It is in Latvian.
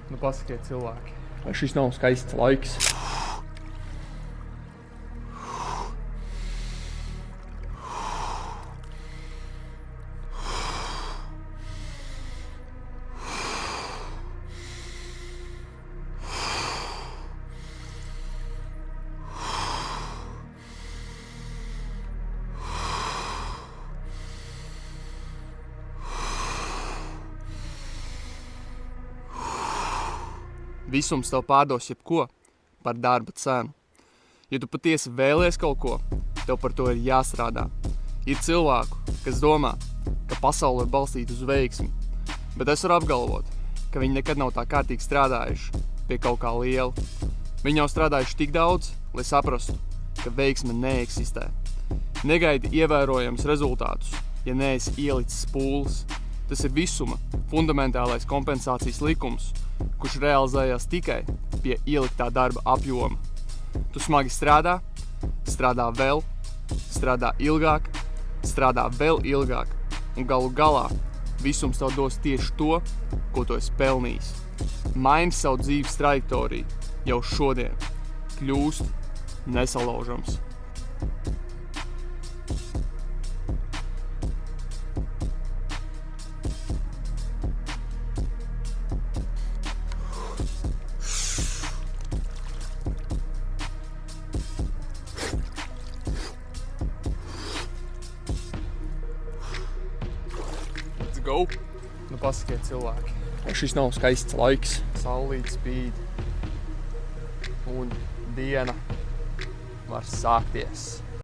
Nu, pasakiet cilvēki. Vai šis nav skaists laiks? Visums tev pārdos jebko par darba cenu. Ja tu patiesi vēlies kaut ko, tev par to ir jāstrādā. Ir cilvēku, kas domā, ka pasaule ir balstīta uz veiksmi, bet es varu apgalvot, ka viņi nekad nav tā kārtīgi strādājuši pie kaut kā liela. Viņi jau strādājuši tik daudz, lai saprastu, ka veiksme neeksistē. Negaidi ievērojams rezultātus, ja neesi ielicis pūles. Tas ir visuma fundamentālais kompensācijas likums, kurš realizējās tikai pie ieliktā darba apjoma. Tu smagi strādā, strādā vēl, strādā ilgāk, strādā vēl ilgāk, un galu galā visums tev dos tieši to, ko tu esi pelnījis. Maini savu dzīves trajektoriju jau šodien, kļūst nesalaužams. Go. Nu, pasakiet cilvēki. Vai šis nav skaists laiks? Saulīt spīd un diena var sākties.